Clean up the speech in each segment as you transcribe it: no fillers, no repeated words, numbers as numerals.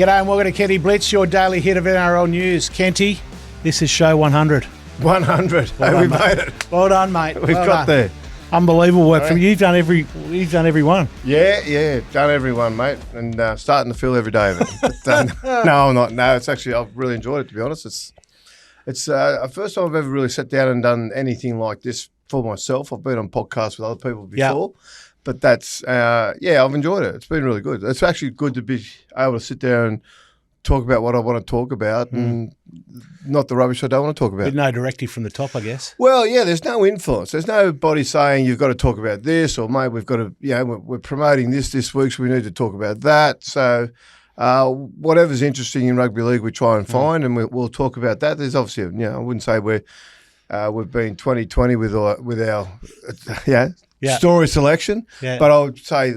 G'day and welcome to Kenty Blitz, your daily hit of NRL news. Kenty, this is show 100. 100. Well we done, made mate. it. Well done, mate. We've got there. Unbelievable work from you. You've done every one. Yeah, done every one, mate, and starting to feel every day of it. But, no, I'm not. No, it's actually I've really enjoyed it, to be honest. It's the first time I've ever really sat down and done anything like this for myself. I've been on podcasts with other people before, but that's I've enjoyed it. It's been really good. It's actually good to be able to sit there and talk about what I want to talk about and not the rubbish I don't want to talk about. With no directive from the top, I guess. Well, yeah, there's no influence. There's nobody saying you've got to talk about this or, mate, we've got to, we're promoting this week, so we need to talk about that. So whatever's interesting in rugby league, we try and find and we'll talk about that. There's obviously, I wouldn't say we've been 2020 with our story selection, but I would say,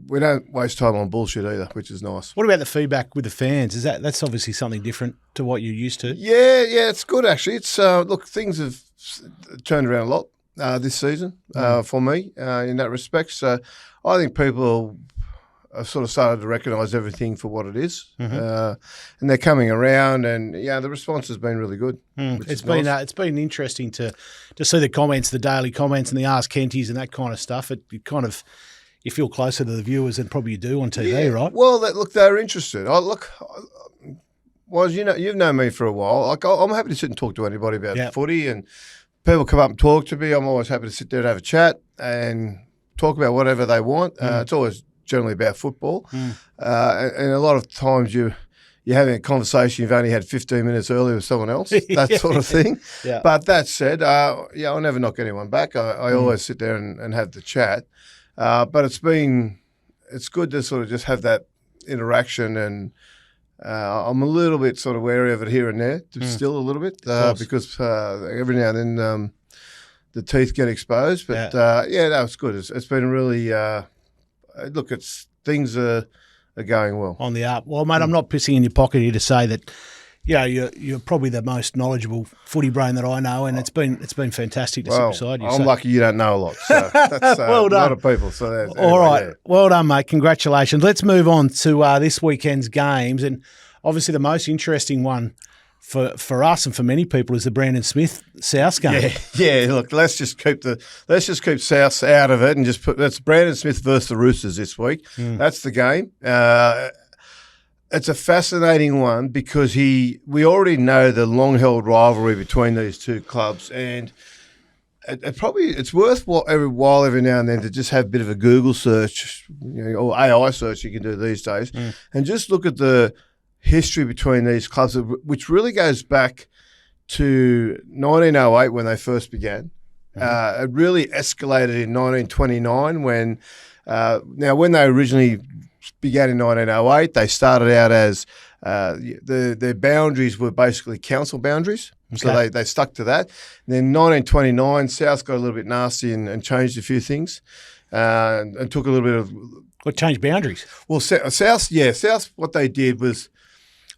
we don't waste time on bullshit either, which is nice. What about the feedback with the fans? That's obviously something different to what you're used to? Yeah, it's good actually. It's things have turned around a lot this season for me in that respect. So I think people have sort of started to recognise everything for what it is, and they're coming around, and the response has been really good. It's been interesting to see the comments, the daily comments, and the Ask Kenties and that kind of stuff. It kind of. You feel closer to the viewers than probably you do on TV, right? Well, they're interested. You've known me for a while. I'm happy to sit and talk to anybody about footy, and people come up and talk to me. I'm always happy to sit there and have a chat and talk about whatever they want. It's always generally about football, and a lot of times you're having a conversation you've only had 15 minutes earlier with someone else, that sort of thing. Yeah. But that said, I'll never knock anyone back. I always sit there and have the chat. But it's good to sort of just have that interaction, and I'm a little bit sort of wary of it here and there, still a little bit, because every now and then the teeth get exposed. But it's good. It's been really things are going well on the up. Well, mate, I'm not pissing in your pocket here to say that. You're probably the most knowledgeable footy brain that I know, and it's been fantastic to sit beside you. I'm lucky you don't know a lot. So that's well done. A lot of people. So all right, well done, mate. Congratulations. Let's move on to this weekend's games, and obviously the most interesting one for us and for many people is the Brandon Smith South game. Yeah. Look, let's just keep South out of it and just that's Brandon Smith versus the Roosters this week. That's the game. It's a fascinating one because we already know the long-held rivalry between these two clubs, and it's worthwhile every now and then to just have a bit of a Google search, or AI search you can do these days, and just look at the history between these clubs, which really goes back to 1908 when they first began. It really escalated in 1929 when they originally began in 1908. They started out as their boundaries were basically council boundaries, so they stuck to that. And then 1929, South got a little bit nasty and changed a few things, and took a little bit of what changed boundaries. Well, South. What they did was,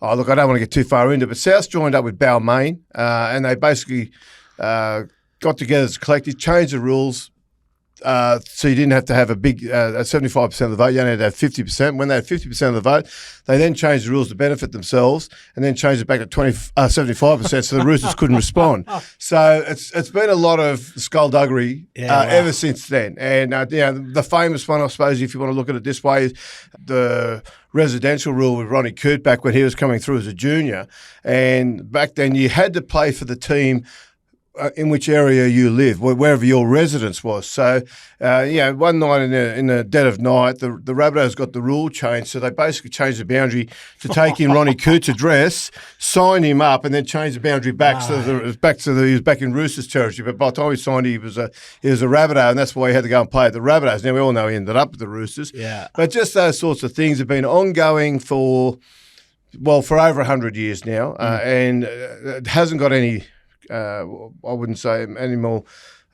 I don't want to get too far into it, but South joined up with Balmain, and they basically got together as a collective, changed the rules. So you didn't have to have a big 75% of the vote. You only had to have 50%. When they had 50% of the vote, they then changed the rules to benefit themselves, and then changed it back to 75%, so the Roosters couldn't respond. So it's been a lot of skullduggery ever since then. And the famous one, I suppose, if you want to look at it this way, is the residential rule with Ronnie Coote back when he was coming through as a junior. And back then you had to play for the team in which area you live, wherever your residence was. So, one night in the dead of night, the Rabbitohs got the rule changed, so they basically changed the boundary to take in Ronnie Coote's address, sign him up, and then change the boundary back so that he was back in Roosters territory. But by the time he signed, he was a Rabbitoh, and that's why he had to go and play at the Rabbitohs. Now we all know he ended up at the Roosters. Yeah. But just those sorts of things have been ongoing for over 100 years now, and it hasn't got any. I wouldn't say any more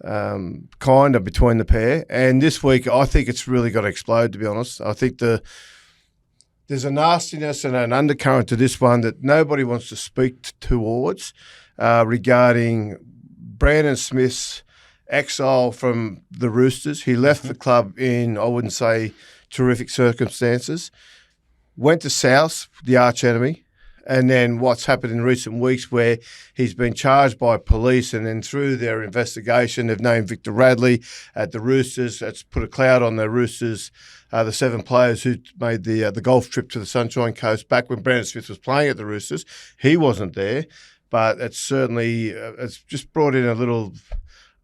kinder between the pair. And this week, I think it's really got to explode, to be honest. I think there's a nastiness and an undercurrent to this one that nobody wants to speak towards regarding Brandon Smith's exile from the Roosters. He left the club in, I wouldn't say, terrific circumstances. Went to South, the arch enemy. And then what's happened in recent weeks where he's been charged by police, and then through their investigation, they've named Victor Radley at the Roosters. That's put a cloud on the Roosters, the 7 players who made the golf trip to the Sunshine Coast back when Brandon Smith was playing at the Roosters. He wasn't there, but it's certainly it's just brought in a little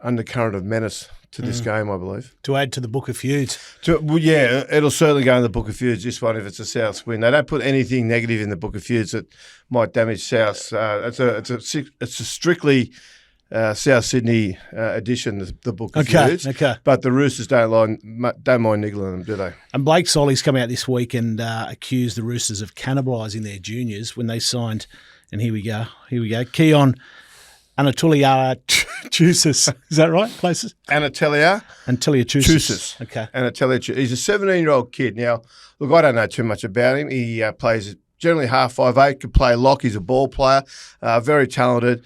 undercurrent of menace to this game, I believe. To add to the book of feuds. Well, yeah, it'll certainly go in the book of feuds, this one, if it's a South win. They don't put anything negative in the book of feuds that might damage South. It's a strictly South Sydney edition, the book of feuds. Okay. But the Roosters don't mind niggling them, do they? And Blake Solly's come out this week and accused the Roosters of cannibalising their juniors when they signed, and here we go, Keon Anatoliachousis. Is that right? Closest? Anatoliachousis. Okay. Anatoliachousis. He's a 17-year-old kid. Now, look, I don't know too much about him. He plays generally half 5'8", could play lock. He's a ball player, very talented.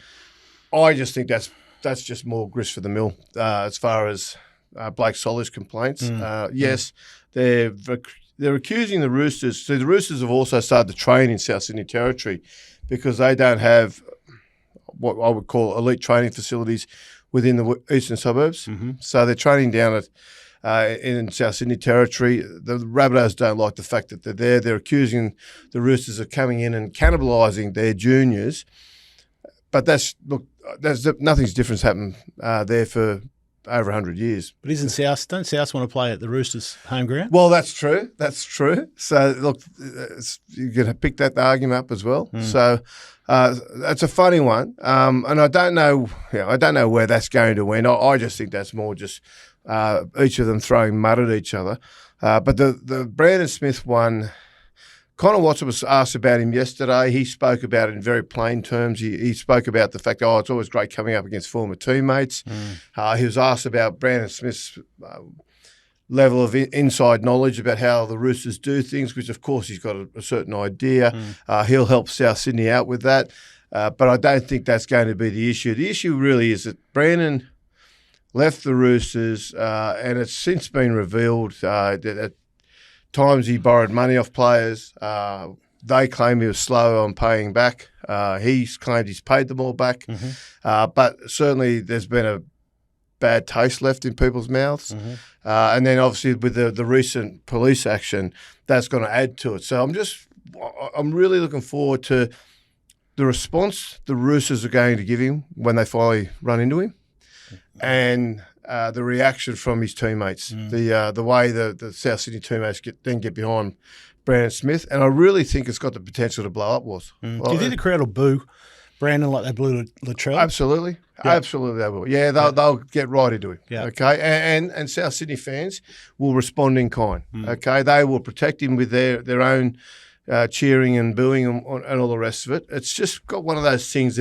I just think that's just more grist for the mill as far as Blake Solly's complaints. Yes, they're accusing the Roosters. So the Roosters have also started to train in South Sydney Territory because they don't have what I would call elite training facilities within the eastern suburbs. So they're training down at in South Sydney Territory. The Rabbitohs don't like the fact that they're there. They're accusing the Roosters of coming in and cannibalising their juniors. But nothing's different happened there for over 100 years. But don't South want to play at the Roosters' home ground? Well, that's true. So, look, you're going to pick that argument up as well. So that's a funny one. And I don't know where that's going to end. I just think that's more just each of them throwing mud at each other. But the Brandon Smith one, Connor Watson was asked about him yesterday. He spoke about it in very plain terms. He spoke about the fact, it's always great coming up against former teammates. He was asked about Brandon Smith's level of inside knowledge about how the Roosters do things, which, of course, he's got a certain idea. He'll help South Sydney out with that. But I don't think that's going to be the issue. The issue really is that Brandon left the Roosters, and it's since been revealed that at times he borrowed money off players. They claim he was slow on paying back. He's claimed he's paid them all back. But certainly there's been a bad taste left in people's mouths. And then obviously with the recent police action, that's going to add to it. So I'm really looking forward to the response the Roosters are going to give him when they finally run into him, and the reaction from his teammates, the way the South Sydney teammates get behind Brandon Smith, and I really think it's got the potential to blow up, Woz. Do you think the crowd will boo Brandon like they blew Latrell? Absolutely. Yeah. Absolutely they will. Yeah, they'll get right into him. Yeah. Okay, and South Sydney fans will respond in kind. Okay, they will protect him with their own cheering and booing and all the rest of it. It's just got one of those things.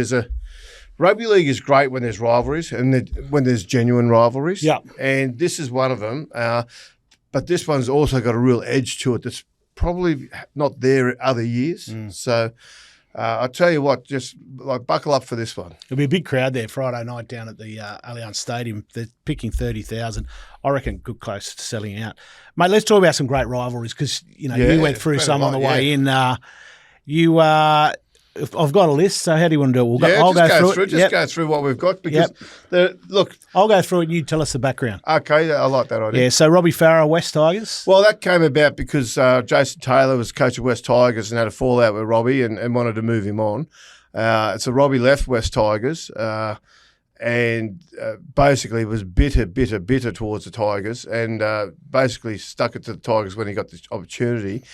Rugby league is great when there's rivalries and when there's genuine rivalries. Yeah. And this is one of them. But this one's also got a real edge to it that's probably not there other years. So I'll tell you what, just buckle up for this one. There'll be a big crowd there Friday night down at the Allianz Stadium. They're picking 30,000. I reckon good close to selling out. Mate, let's talk about some great rivalries because, you went through some on the way in. I've got a list, so how do you want to do it? I'll go through it. Just go through what we've got because, look. I'll go through it and you tell us the background. Okay, I like that idea. Yeah, so Robbie Farah, West Tigers. Well, that came about because Jason Taylor was coach of West Tigers and had a fallout with Robbie and wanted to move him on. So Robbie left West Tigers and basically was bitter towards the Tigers and basically stuck it to the Tigers when he got the opportunity.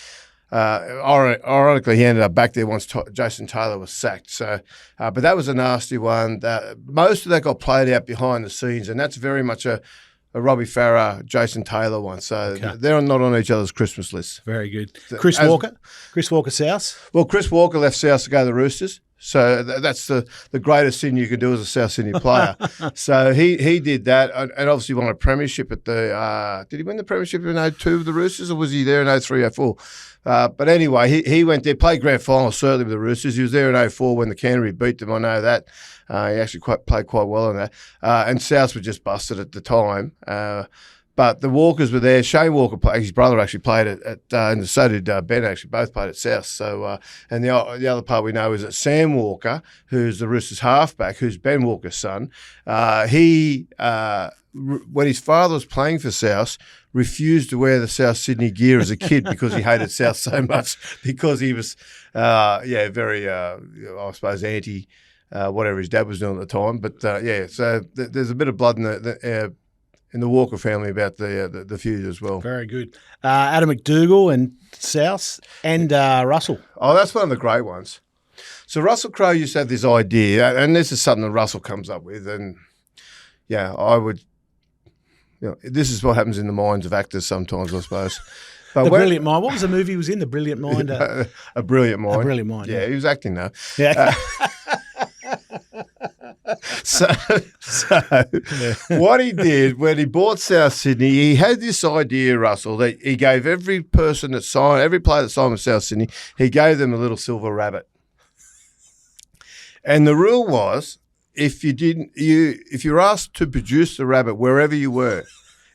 Ironically, he ended up back there once Jason Taylor was sacked. So, but that was a nasty one. Most of that got played out behind the scenes, and that's very much a Robbie Farah, Jason Taylor one. So they're not on each other's Christmas list. Very good. Chris Walker South. Well, Chris Walker left South to go to the Roosters. So that's the greatest thing you can do as a South Sydney player. So he did that, and obviously won a premiership at the. Did he win the premiership in 02 with the Roosters, or was he there in 03, 04? But anyway, he went there, played grand final certainly with the Roosters. He was there in 04 when the Canterbury beat them. I know that. He actually played quite well in that. And South were just busted at the time. But the Walkers were there. Shane Walker, his brother, actually played and so did Ben. Actually, both played at South. So, and the other part we know is that Sam Walker, who's the Roosters halfback, who's Ben Walker's son, when his father was playing for South, refused to wear the South Sydney gear as a kid because he hated South so much because he was, very, I suppose, anti whatever his dad was doing at the time. But so there's a bit of blood in the Walker family about the feud as well. Very good. Adam McDougall and South and Russell. Oh, that's one of the great ones. So Russell Crowe used to have this idea, and this is something that Russell comes up with, and I would, this is what happens in the minds of actors sometimes, I suppose. But Brilliant Mind. What was the movie he was in? The Brilliant Mind? A Brilliant Mind. A Brilliant Mind. Yeah, he was acting though. Yeah. So what he did when he bought South Sydney, he had this idea, Russell, that he gave every player that signed with South Sydney, he gave them a little silver rabbit. And the rule was, if you were asked to produce the rabbit wherever you were,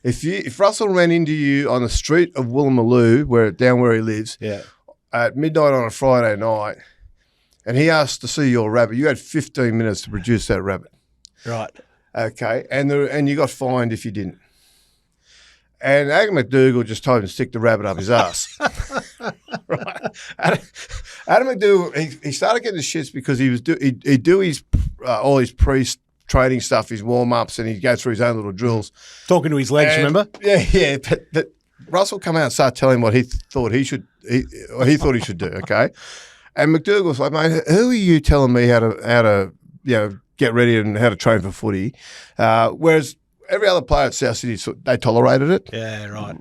if Russell ran into you on the street of Woolloomooloo, down where he lives, at midnight on a Friday night, and he asked to see your rabbit, you had 15 minutes to produce that rabbit. Right. Okay, and you got fined if you didn't. And Adam McDougall just told him to stick the rabbit up his ass. Right. Adam McDougall, he started getting the shits because he'd do his all his pre-training stuff, his warm-ups, and he'd go through his own little drills. Talking to his legs, remember? Yeah. But Russell come out and started telling him what he thought he should do, okay? And McDougall was like, mate, who are you telling me how to get ready and how to train for footy? Whereas every other player at South City, they tolerated it. Yeah, right.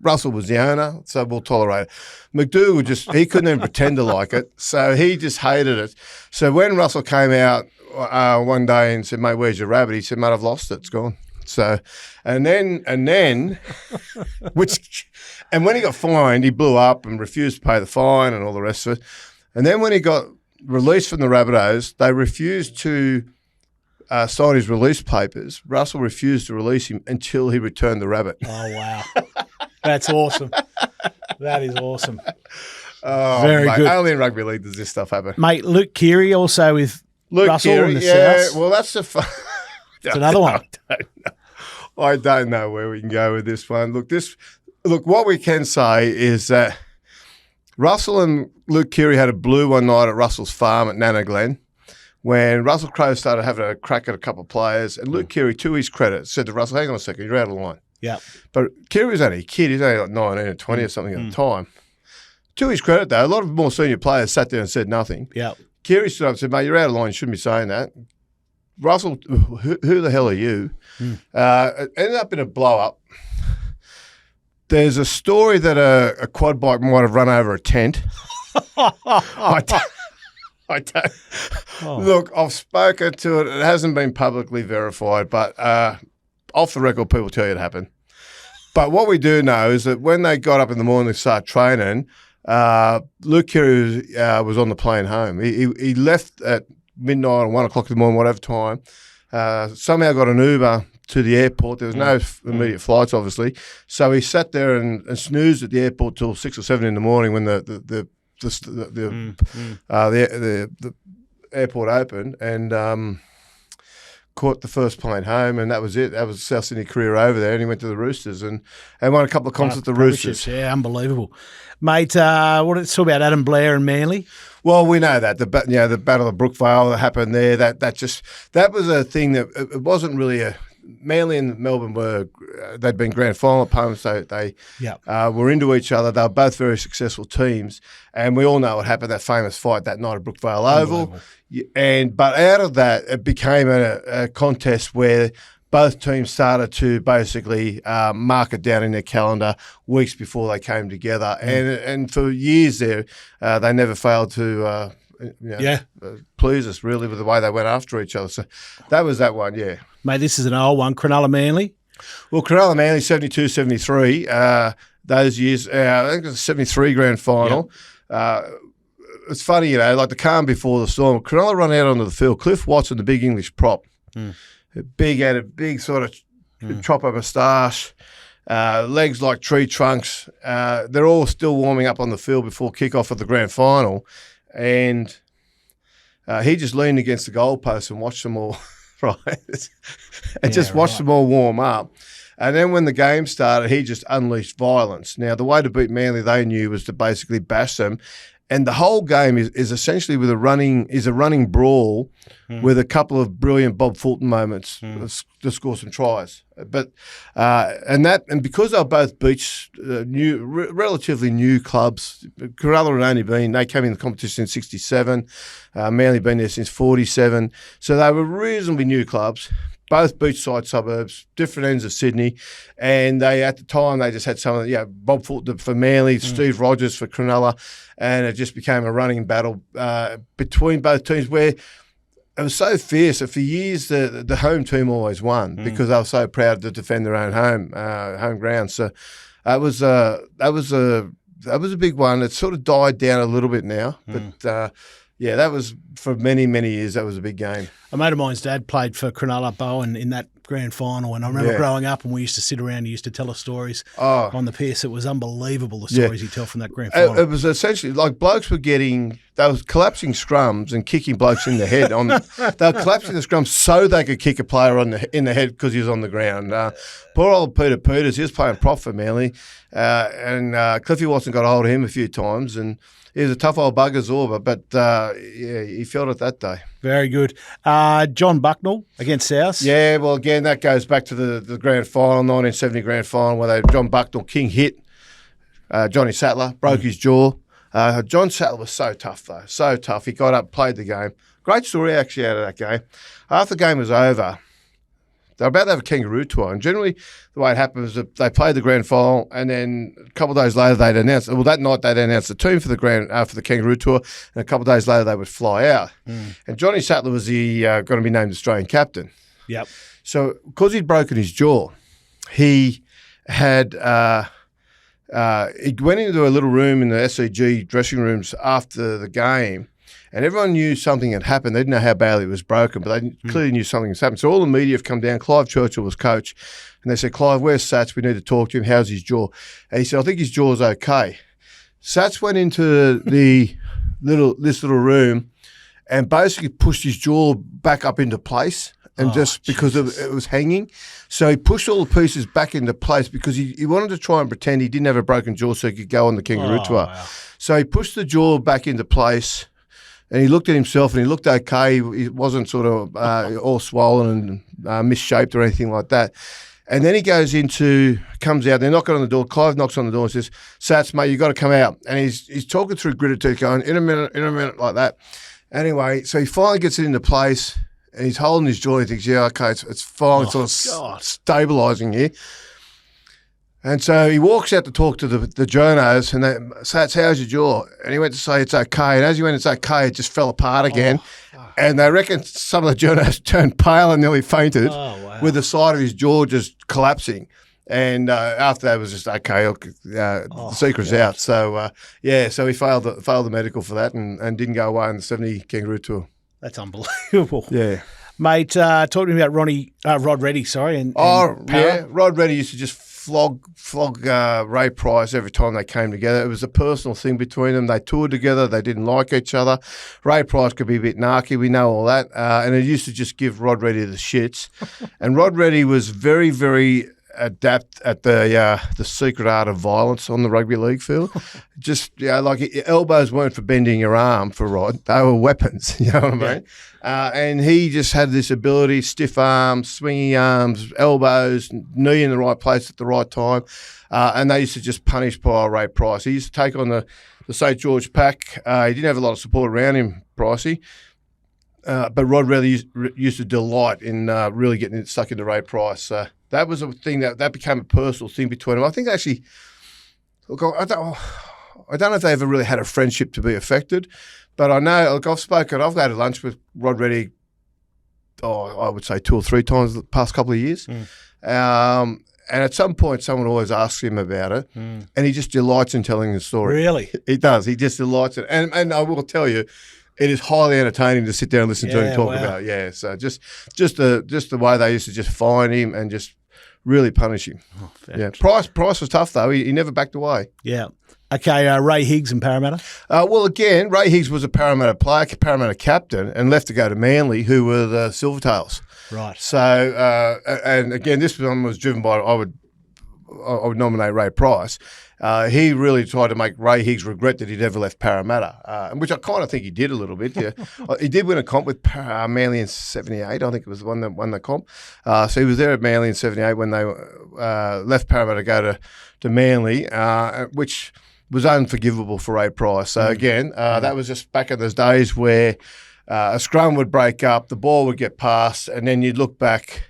Russell was the owner, so we'll tolerate it. McDougall he couldn't even pretend to like it, so he just hated it. So when Russell came out one day and said, mate, where's your rabbit? He said, mate, I've lost it. It's gone. So, and then, and when he got fined, he blew up and refused to pay the fine and all the rest of it. And then when he got released from the Rabbitohs, they refused to sign his release papers. Russell refused to release him until he returned the rabbit. Oh, wow. That's awesome. That is awesome. Oh, very mate, good. only in rugby league does this stuff happen. Mate, Luke Keary also with Russell in the South. Well, that's the fun. It's another one. I don't know where we can go with this one. Look, what we can say is that Russell and Luke Keary had a blue one night at Russell's farm at Nana Glen when Russell Crowe started having a crack at a couple of players, and Luke Keary, to his credit, said to Russell, hang on a second, you're out of line. Yeah. But Keary was only a kid. He's only like 19 or 20 or something at the time. To his credit, though, a lot of more senior players sat there and said nothing. Yeah. Keary stood up and said, mate, you're out of line. You shouldn't be saying that. Russell, who the hell are you? It ended up in a blow-up. There's a story that a quad bike might have run over a tent. I don't. Oh. Look, I've spoken to it. It hasn't been publicly verified, but off the record, people tell you it happened. But what we do know is that when they got up in the morning to start training, Luke Keary was on the plane home. He left at midnight or 1 o'clock in the morning, whatever time. Somehow got an Uber to the airport. There was no immediate flights, obviously. So he sat there and snoozed at the airport till 6 or 7 in the morning when the airport opened, and caught the first plane home, and that was it. That was South Sydney career over there, and he went to the Roosters and won a couple of comps at the Roosters. Yeah, unbelievable. Mate, let's talk about Adam Blair and Manly. Well, we know that the Battle of Brookvale that happened there. That was a thing that it wasn't really a. Manly and Melbourne they'd been grand final opponents. They were into each other. They were both very successful teams, and we all know what happened. That famous fight that night at Brookvale Oval, but out of that, it became a contest where both teams started to basically mark it down in their calendar weeks before they came together, and for years there, they never failed to pleased us really with the way they went after each other. So that was that one, yeah. Mate, this is an old one. Cronulla Manly. Well, Cronulla Manly, 72, 73, those years, I think it was a 73 grand final. Yep. It's funny, you know, like the calm before the storm. Cronulla run out onto the field. Cliff Watson, the big English prop, had a big sort of chopper moustache, legs like tree trunks. They're all still warming up on the field before kickoff of the grand final. And he just leaned against the goalpost and watched them all, right? Watched them all warm up. And then when the game started, he just unleashed violence. Now, the way to beat Manly, they knew, was to basically bash them. And the whole game is essentially with a running brawl with a couple of brilliant Bob Fulton moments to score some tries. But and because they're both beach relatively new clubs, Cronulla they came in the competition in '67, Manly been there since '47, so they were reasonably new clubs. Both beachside suburbs, different ends of Sydney, and at the time they just had some of the, Bob Fulton for Manly, Steve Rogers for Cronulla, and it just became a running battle between both teams where it was so fierce that for years the home team always won because they were so proud to defend their own home ground. So that was a big one. It sort of died down a little bit now, but. Yeah, that was, for many, many years, that was a big game. A mate of mine's dad played for Cronulla Bowen in that grand final, and I remember growing up and we used to sit around and he used to tell us stories on the piss. It was unbelievable, the stories he'd tell from that grand final. It was essentially like blokes were they were collapsing scrums and kicking blokes in the head. They were collapsing the scrums so they could kick a player in the head because he was on the ground. Poor old Peter Peters, he was playing prop for Manly, and Cliffy Watson got a hold of him a few times, and he was a tough old bugger, Zorba, but he felt it that day. Very good. John Bucknell against South. Yeah, well, again, that goes back to the grand final, 1970 grand final, where John Bucknell king hit Johnny Sattler, broke his jaw. John Sattler was so tough, though, so tough. He got up, played the game. Great story, actually, out of that game. After the game was over, they were about to have a kangaroo tour, and generally the way it happened was that they played the grand final, and then a couple of days later they'd announce. Well, that night they'd announce the team for the kangaroo tour, and a couple of days later they would fly out. And Johnny Sattler was going to be named Australian captain. Yep. So because he'd broken his jaw, he had he went into a little room in the SCG dressing rooms after the game. And everyone knew something had happened. They didn't know how badly it was broken, but they clearly knew something had happened. So all the media have come down. Clive Churchill was coach. And they said, Clive, where's Sats? We need to talk to him. How's his jaw? And he said, I think his jaw's okay. Sats went into this little room and basically pushed his jaw back up into place. And because it was hanging. So he pushed all the pieces back into place because he wanted to try and pretend he didn't have a broken jaw so he could go on the kangaroo tour. Wow. So he pushed the jaw back into place. And he looked at himself and he looked okay. He wasn't sort of all swollen and misshaped or anything like that. And then he comes out, they're knocking on the door. Clive knocks on the door and says, Sats, mate, you got to come out. And he's talking through gritted teeth going, in a minute, like that. Anyway, so he finally gets it into place and he's holding his jaw and he thinks, yeah, okay, it's fine. It's sort of stabilising here. And so he walks out to talk to the journos and they Sats, how's your jaw? And he went to say it's okay. And as he went, it's okay, it just fell apart again. And they reckon some of the journos turned pale and nearly fainted with the side of his jaw just collapsing. And after that, it was just, okay, the secret's out. So, so he failed the medical for that and didn't go away on the 70 kangaroo tour. That's unbelievable. Yeah. Mate, talk to me about Rod Reddy, sorry. Rod Reddy used to just flog Ray Price every time they came together. It was a personal thing between them. They toured together. They didn't like each other. Ray Price could be a bit narky. We know all that. And it used to just give Rod Reddy the shits. And Rod Reddy was very, very adept at the secret art of violence on the rugby league field. Just, like elbows weren't for bending your arm for Rod. They were weapons, you know what I mean? And he just had this ability, stiff arms, swingy arms, elbows, knee in the right place at the right time. And they used to just punish poor Ray Price. He used to take on the St. George pack. He didn't have a lot of support around him, Pricey. But Rod really used to delight in really getting it stuck into Ray Price. So that was a thing that became a personal thing between them. I think actually, look, I don't know if they ever really had a friendship to be affected, but I know, look, I've had lunch with Rod Reddy, I would say 2 or 3 times the past couple of years. And at some point, someone always asks him about it, and he just delights in telling the story. Really? He does. He just delights in it. And I will tell you, it is highly entertaining to sit there and listen to him talk about it. Yeah, so just the way they used to just find him and just really punish him. Oh, yeah, Price was tough, though. He never backed away. Yeah. Okay, Ray Higgs and Parramatta? Well, again, Ray Higgs was a Parramatta player, Parramatta captain, and left to go to Manly, who were the Silvertails. Right. So, and again, this one was driven by, I would nominate Ray Price. He really tried to make Ray Higgs regret that he'd ever left Parramatta, which I kind of think he did a little bit. Yeah, he did win a comp with Manly in '78. I think it was the one that won the comp. So he was there at Manly in '78 when they left Parramatta to go to Manly, which was unforgivable for Ray Price. So again, that was just back in those days where a scrum would break up, the ball would get passed, and then you'd look back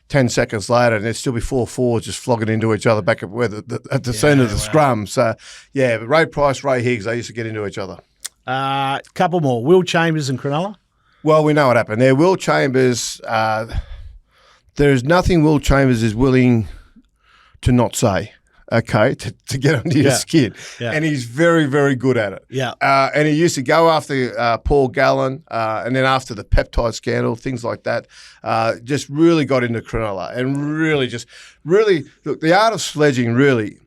10 seconds later, and there'd still be 4 forwards just flogging into each other back at the scene of the scrum. So, yeah, but Ray Price, Ray Higgs, they used to get into each other. Couple more. Will Chambers and Cronulla? Well, we know what happened there. Will Chambers, there is nothing Will Chambers is willing to not say. Okay, to get under your skin. Yeah. And he's very, very good at it. Yeah. And he used to go after Paul Gallen and then after the peptide scandal, things like that, just really got into Cronulla and really look, the art of sledging really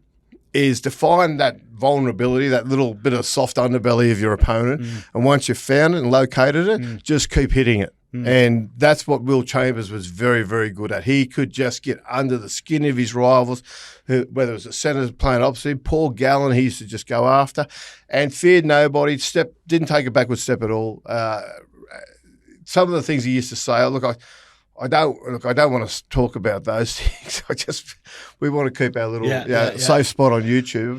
is to find that vulnerability, that little bit of soft underbelly of your opponent. And once you've found it and located it, just keep hitting it. And that's what Will Chambers was very, very good at. He could just get under the skin of his rivals, whether it was the centres playing opposite him. Paul Gallen, he used to just go after and feared nobody, didn't take a backward step at all. Some of the things he used to say, I don't want to talk about those things. We want to keep our little safe spot on YouTube.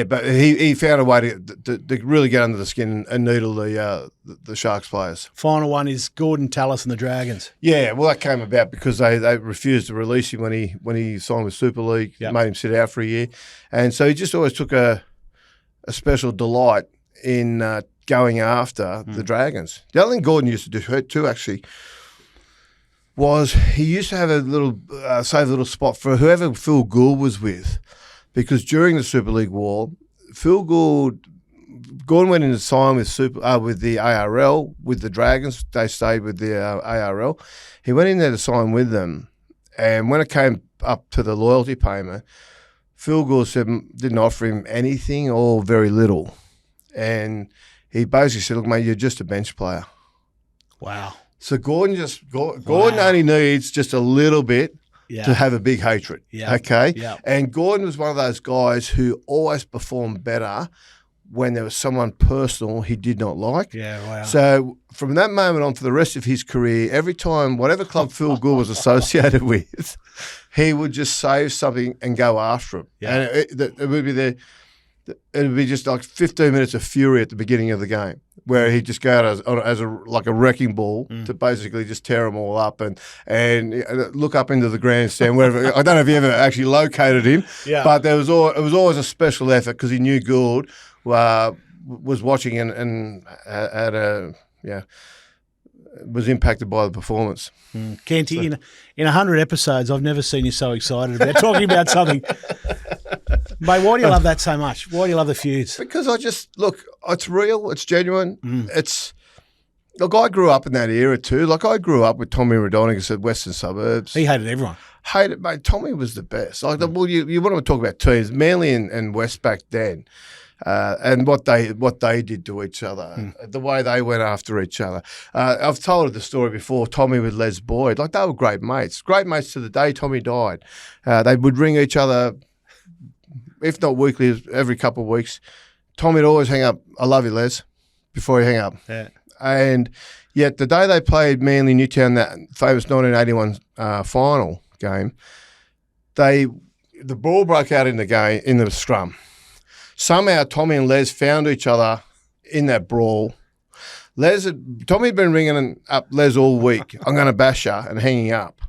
But he found a way to really get under the skin and needle the Sharks players. Final one is Gordon Tallis and the Dragons. Yeah, well, that came about because they refused to release him when he signed with Super League, made him sit out for a year. And so he just always took a special delight in going after the Dragons. The other thing Gordon used to do too, actually, was he used to have save a little spot for whoever Phil Gould was with. Because during the Super League war, Gordon went in to sign with the ARL, with the Dragons. They stayed with the ARL. He went in there to sign with them. And when it came up to the loyalty payment, Phil Gould didn't offer him anything or very little. And he basically said, look, mate, you're just a bench player. Wow. So Gordon only needs just a little bit to have a big hatred, okay? Yeah. And Gordon was one of those guys who always performed better when there was someone personal he did not like. Yeah, wow. So from that moment on for the rest of his career, every time, whatever club Phil Gould was associated with, he would just save something and go after him. Yeah. And it would be just like 15 minutes of fury at the beginning of the game, where he'd just go out as a wrecking ball to basically just tear them all up and look up into the grandstand, wherever. I don't know if he ever actually located him, but it was always a special effort because he knew Gould was watching and was impacted by the performance. Kenty, in 100 episodes, I've never seen you so excited about talking about something. Mate, why do you love that so much? Why do you love the feuds? Because it's real, it's genuine. I grew up in that era too. I grew up with Tommy Rodonigas at Western Suburbs. He hated everyone. Mate. Tommy was the best. Well, you want to talk about teams, Manly and West back then, and what they did to each other, the way they went after each other. I've told the story before. Tommy with Les Boyd, they were great mates to the day Tommy died. They would ring each other, if not weekly, every couple of weeks. Tommy'd always hang up, "I love you, Les," before he hang up. Yeah. And yet the day they played Manly Newtown, that famous 1981 final game, the ball broke out in the scrum. Somehow Tommy and Les found each other in that brawl. Tommy had been ringing up Les all week. "I'm going to bash you," and hanging up.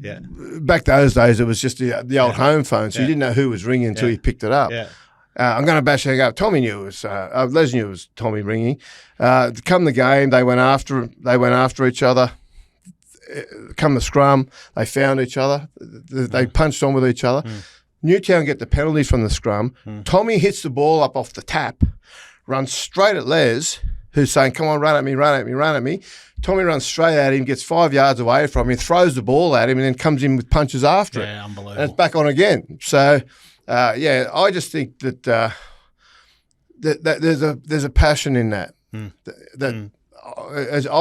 Yeah. Back those days, it was just the old home phone, so you didn't know who was ringing until you picked it up. Yeah. I'm going to bash it up. Tommy knew it was. Les knew it was Tommy ringing. Come the game, they went after each other. Come the scrum, they found each other. They punched on with each other. Newtown get the penalty from the scrum. Tommy hits the ball up off the tap, runs straight at Les, who's saying, "Come on, run at me, run at me, run at me." Tommy runs straight at him, gets 5 yards away from him, throws the ball at him, and then comes in with punches after it. Yeah, unbelievable. And it's back on again. So, I just think that that there's a passion in that. I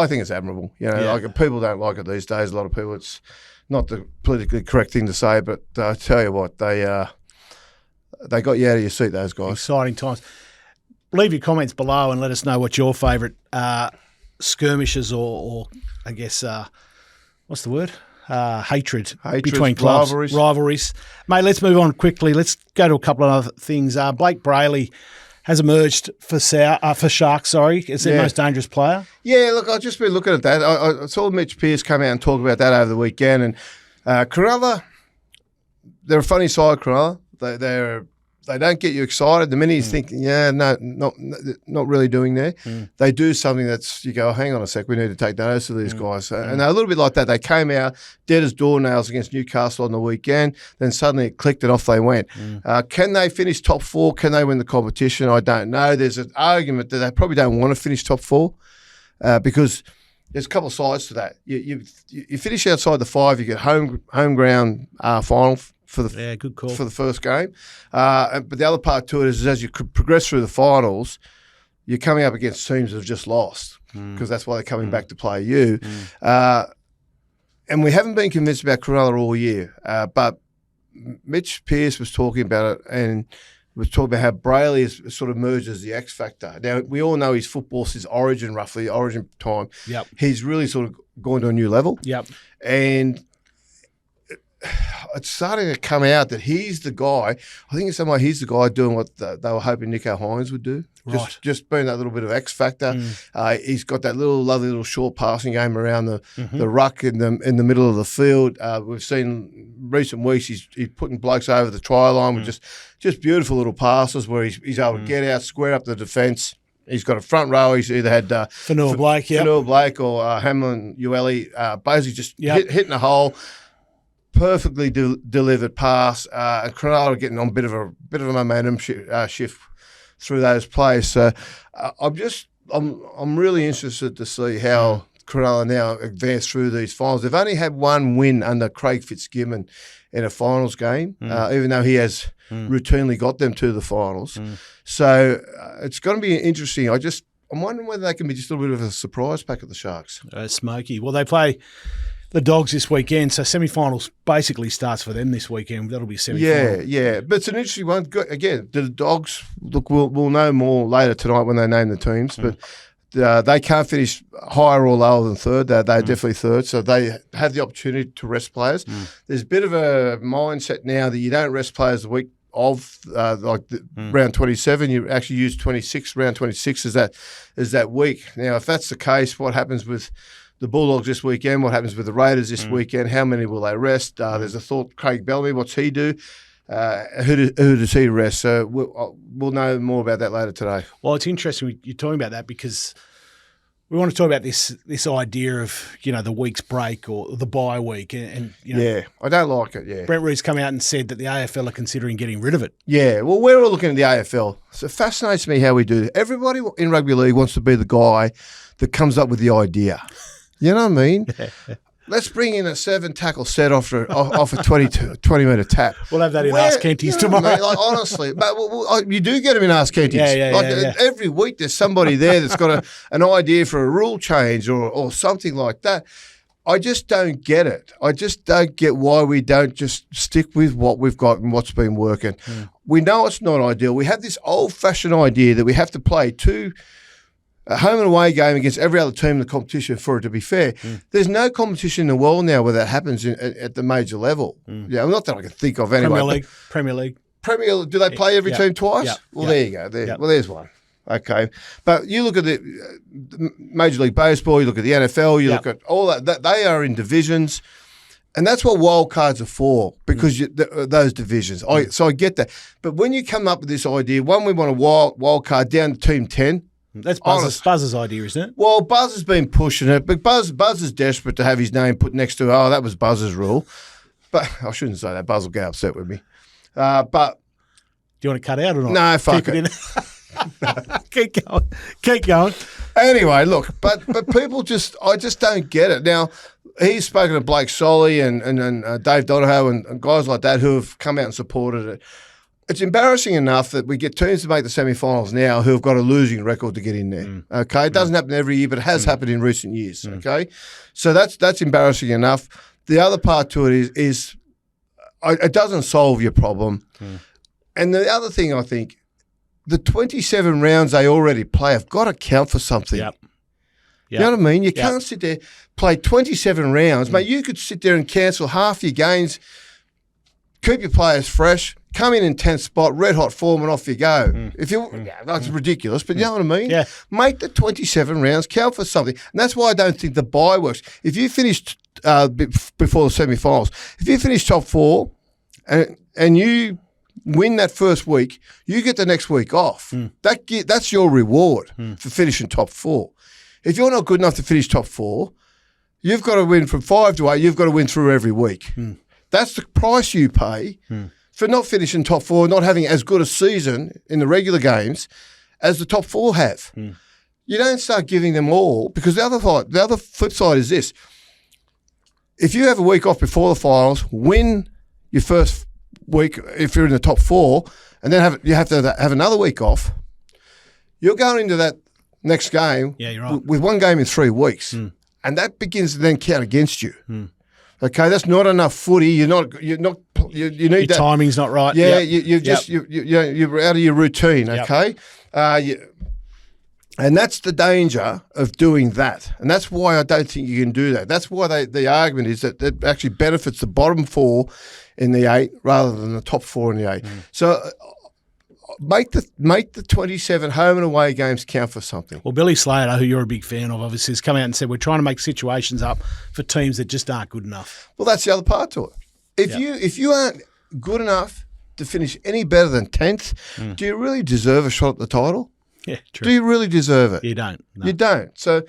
think it's admirable. Like people don't like it these days. A lot of people, it's not the politically correct thing to say, but I tell you what, they got you out of your seat, those guys. Exciting times. Leave your comments below and let us know what your favourite skirmishes or I guess, what's the word? Hatred between clubs. Rivalries. Mate, let's move on quickly. Let's go to a couple of other things. Blake Brailey has emerged for Sharks, as their most dangerous player. Yeah, look, I've just been looking at that. I saw Mitch Pearce come out and talk about that over the weekend. And Cronulla, they're a funny side, Cronulla. They don't get you excited. The minute you think, not really doing there, they do something that's, you go, hang on a sec, we need to take notice of these guys. And they're a little bit like that. They came out dead as doornails against Newcastle on the weekend, then suddenly it clicked and off they went. Can they finish top 4? Can they win the competition? I don't know. There's an argument that they probably don't want to finish top 4 because there's a couple of sides to that. You finish outside the 5, you get home ground final for the good call for the first game, but the other part to it is as you progress through the finals, you're coming up against teams that have just lost because that's why they're coming back to play you. And we haven't been convinced about Cronulla all year, but Mitch Pearce was talking about it and was talking about how Brailey is sort of merged as the X factor. Now we all know his football since Origin time. Yep. He's really sort of gone to a new level. Yep. And it's starting to come out that he's the guy. I think in some way he's the guy doing what they were hoping Nico Hines would do. Right. Just being that little bit of X factor. He's got that lovely little short passing game around the ruck in the middle of the field. We've seen recent weeks he's putting blokes over the try line with just beautiful little passes where he's able to get out, square up the defence. He's got a front row. He's either had Fanua Blake or Hamlin Ueli, basically just hitting a hole. Perfectly delivered pass, and Cronulla getting on a bit of a momentum shift through those plays. So I'm really interested to see how Cronulla now advance through these finals. They've only had one win under Craig Fitzgibbon in a finals game, even though he has routinely got them to the finals. So it's going to be interesting. I'm wondering whether they can be just a little bit of a surprise pack at the Sharks. Smoky. Well, they play the Dogs this weekend, so semi-finals basically starts for them this weekend. That'll be semi-final. Yeah. But it's an interesting one. Again, the Dogs, look, we'll know more later tonight when they name the teams, but they can't finish higher or lower than third. They're definitely third, so they have the opportunity to rest players. There's a bit of a mindset now that you don't rest players the week of round 27. You actually use round 26 as that week. Now, if that's the case, what happens with the Bulldogs this weekend? What happens with the Raiders this weekend? How many will they rest? There's a thought, Craig Bellamy, what's he do? Who does he rest? So we'll know more about that later today. Well, it's interesting you're talking about that because we want to talk about this idea of, the week's break or the bye week. And I don't like it, yeah. Brent Reed's come out and said that the AFL are considering getting rid of it. Yeah, well, we're all looking at the AFL. So it fascinates me how we do it. Everybody in rugby league wants to be the guy that comes up with the idea. You know what I mean? Let's bring in a 7-tackle set off a 20-metre tap. We'll have that in Ask Kenty's tomorrow. I mean, honestly, but you do get them in Ask Kenty's. Every week there's somebody there that's got an idea for a rule change or something like that. I just don't get it. I just don't get why we don't just stick with what we've got and what's been working. We know it's not ideal. We have this old-fashioned idea that we have to play a home and away game against every other team in the competition for it to be fair. There's no competition in the world now where that happens at the major level. Yeah, not that I can think of anyway. Premier League. Do they play every team twice? Well, there you go. Well, there's one. Okay. But you look at the Major League Baseball, you look at the NFL, you look at all that. They are in divisions. And that's what wild cards are for, because those divisions. So I get that. But when you come up with this idea, one, we want a wild card down to Team 10. That's Buzz's idea, isn't it? Well, Buzz has been pushing it, but Buzz is desperate to have his name put next to, that was Buzz's rule. But I shouldn't say that. Buzz will get upset with me. But do you want to cut out or not? No, fuck it. Keep going. Anyway, look, but people I just don't get it. Now, he's spoken to Blake Solly and Dave Donahoe and guys like that who have come out and supported it. It's embarrassing enough that we get teams to make the semi-finals now who have got a losing record to get in there. Okay, it doesn't happen every year, but it has happened in recent years. Okay, so that's embarrassing enough. The other part to it is it doesn't solve your problem. And the other thing, I think, the 27 rounds they already play have got to count for something. Yep. You know what I mean? You can't sit there, play 27 rounds. Mate, you could sit there and cancel half your games, keep your players fresh, come in 10th spot, red hot form, and off you go. That's ridiculous, but you know what I mean? Yeah. Make the 27 rounds count for something. And that's why I don't think the bye works. If you finished before the semi-finals, if you finish top 4 and you win that first week, you get the next week off. That's your reward for finishing top 4. If you're not good enough to finish top 4, you've got to win from 5 to 8. You've got to win through every week. That's the price you pay for not finishing top 4, not having as good a season in the regular games as the top 4 have. You don't start giving them all, because the other flip side is this. If you have a week off before the finals, win your first week if you're in the top 4, and then you have to have another week off, you're going into that next game you're right. with one game in 3 weeks. And that begins to then count against you. Okay, that's not enough footy. You need Your that timing's not right. Yeah, you're out of your routine. Okay, and that's the danger of doing that, and that's why I don't think you can do that. That's why the argument is that it actually benefits the bottom 4 in the 8 rather than the top 4 in the 8. So make the 27 home and away games count for something. Well, Billy Slater, who you're a big fan of, obviously, has come out and said we're trying to make situations up for teams that just aren't good enough. Well, that's the other part to it. If you aren't good enough to finish any better than 10th, do you really deserve a shot at the title? Yeah, true. Do you really deserve it? You don't. No. You don't. So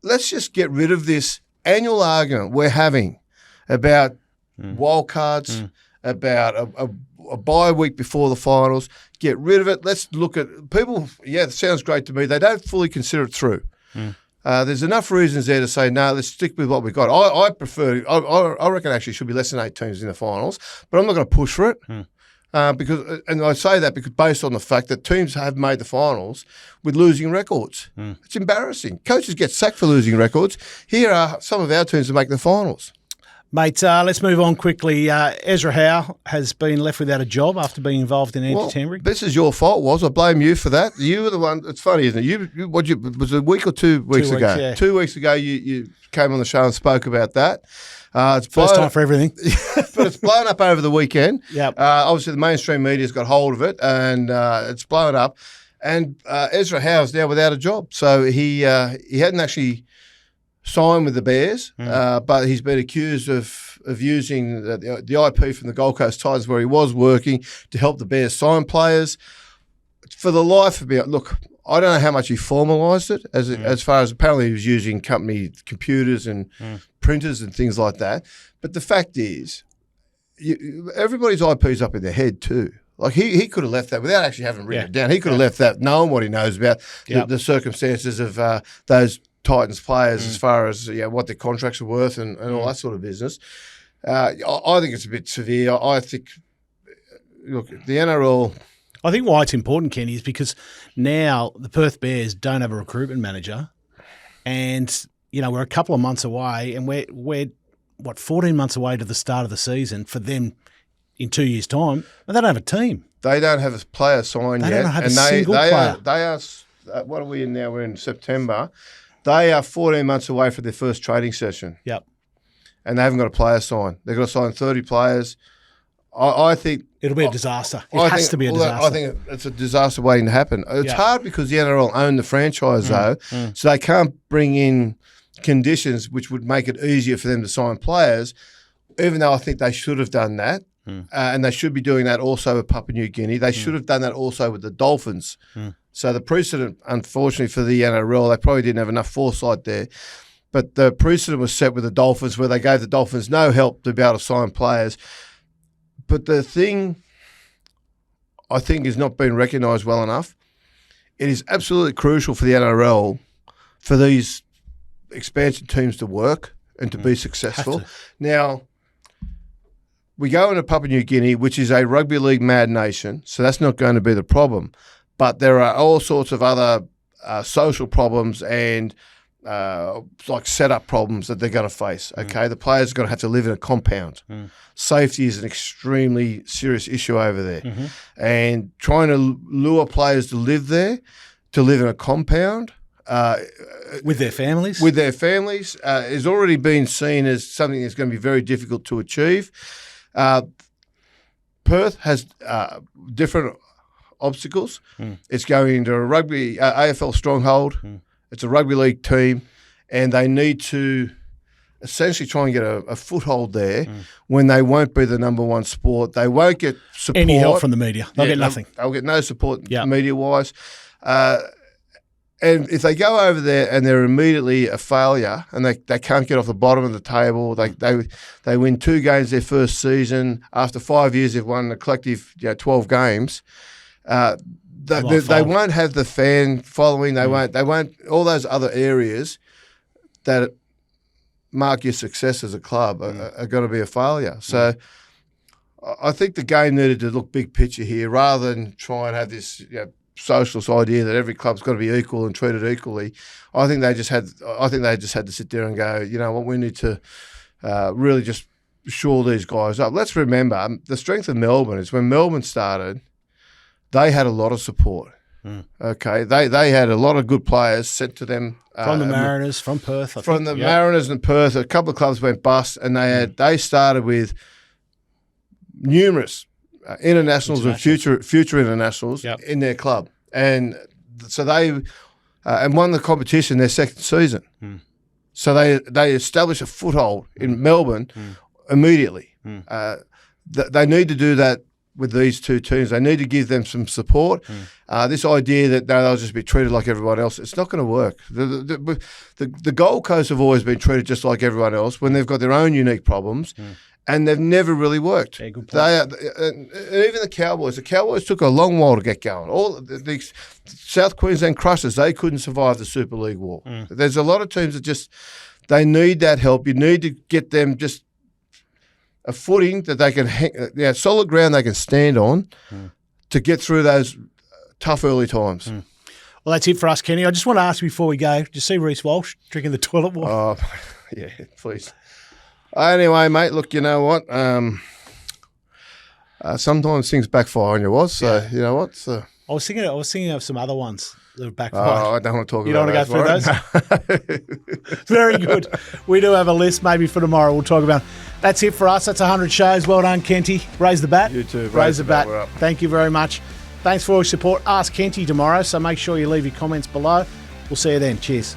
let's just get rid of this annual argument we're having about wild cards, about a bye week before the finals. Get rid of it. Let's look at people. Yeah, it sounds great to me. They don't fully consider it through. There's enough reasons there to say, no, let's stick with what we've got. I prefer, I reckon actually should be less than 8 teams in the finals, but I'm not going to push for it. Because, and I say that because based on the fact that teams have made the finals with losing records. It's embarrassing. Coaches get sacked for losing records. Here are some of our teams that make the finals. Mate, let's move on quickly. Ezra Howe has been left without a job after being involved in anti-tampering. This is your fault, Woz. I blame you for that. You were the one. It's funny, isn't it? Was it a week or 2 weeks ago? Yeah. 2 weeks ago, you came on the show and spoke about that. It's First time for everything. But it's blown up over the weekend. Yep. Obviously, the mainstream media's got hold of it, and it's blown up. And Ezra Howe's now without a job. So he hadn't actually signed with the Bears, but he's been accused of using the IP from the Gold Coast Titans, where he was working, to help the Bears sign players. For the life of me, look, I don't know how much he formalised it, as far as apparently he was using company computers and printers and things like that. But the fact is, everybody's IP's up in their head too. Like he could have left that without actually having written it down. He could have left that knowing what he knows about the circumstances of those Titans players as far as what their contracts are worth and all that sort of business. I think it's a bit severe. I think, look, the NRL... I think why it's important, Kenny, is because now the Perth Bears don't have a recruitment manager, and we're a couple of months away, and we're 14 months away to the start of the season for them in 2 years' time, and they don't have a team. They don't have a player signed yet. They don't have a single player. They are. What are we in now? We're in September. They are 14 months away from their first trading session. Yep. And they haven't got a player signed. They've got to sign 30 players. I think... It'll be a disaster. It has to be a disaster. I think it's a disaster waiting to happen. It's hard because the NRL own the franchise, though, so they can't bring in conditions which would make it easier for them to sign players. even though I think they should have done that, and they should be doing that also with Papua New Guinea, they should have done that also with the Dolphins. So the precedent, unfortunately for the NRL, they probably didn't have enough foresight there. But the precedent was set with the Dolphins where they gave the Dolphins no help to be able to sign players. But the thing I think is not being recognised well enough, it is absolutely crucial for the NRL for these expansion teams to work and to be successful. Now, we go into Papua New Guinea, which is a rugby league mad nation, so that's not going to be the problem. But there are all sorts of other social problems and like setup problems that they're going to face. Okay, the players are going to have to live in a compound. Safety is an extremely serious issue over there, and trying to lure players to live there, to live in a compound with their families, is already been seen as something that's going to be very difficult to achieve. Perth has different obstacles. It's going into a rugby AFL stronghold. It's a rugby league team, and they need to essentially try and get a foothold there when they won't be the number one sport. They won't get support. Any help from the media. They'll get nothing. They'll get no support media-wise. And if they go over there and they're immediately a failure and they can't get off the bottom of the table, they win 2 games their first season. After 5 years, they've won a collective 12 games. They won't have the fan following. They won't all those other areas that mark your success as a club are going to be a failure. So I think the game needed to look big picture here rather than try and have this socialist idea that every club's got to be equal and treated equally. I think they just had to sit there and go, you know what, we need to really just shore these guys up. Let's remember the strength of Melbourne is when Melbourne started, they had a lot of support. Okay, they had a lot of good players sent to them from the Mariners, from Perth. Mariners and Perth. A couple of clubs went bust, and they started with numerous internationals and future internationals in their club, and so they and won the competition their second season. So they established a foothold in Melbourne immediately. They need to do that with these two teams. They need to give them some support. This idea that they'll just be treated like everyone else, it's not going to work. The Gold Coast have always been treated just like everyone else when they've got their own unique problems, and they've never really worked. Yeah, good point. And even the Cowboys took a long while to get going. All the South Queensland Crushers, they couldn't survive the Super League war. There's a lot of teams that they need that help. You need to get them just a footing that they can solid ground they can stand on to get through those tough early times. Well, that's it for us, Kenny. I just want to ask you before we go, did you see Reece Walsh drinking the toilet water? Oh, yeah, please. Anyway, mate, look, you know what? Sometimes things backfire on you, Woz. So, you know what? So, I was thinking of some other ones that have backfired. Oh, I don't want to talk you about those. You don't want to go through those? Very good. We do have a list maybe for tomorrow we'll talk about. That's it for us. That's 100 shows. Well done, Kenty. Raise the bat. You too. Raise the bat. Thank you very much. Thanks for all your support. Ask Kenty tomorrow, so make sure you leave your comments below. We'll see you then. Cheers.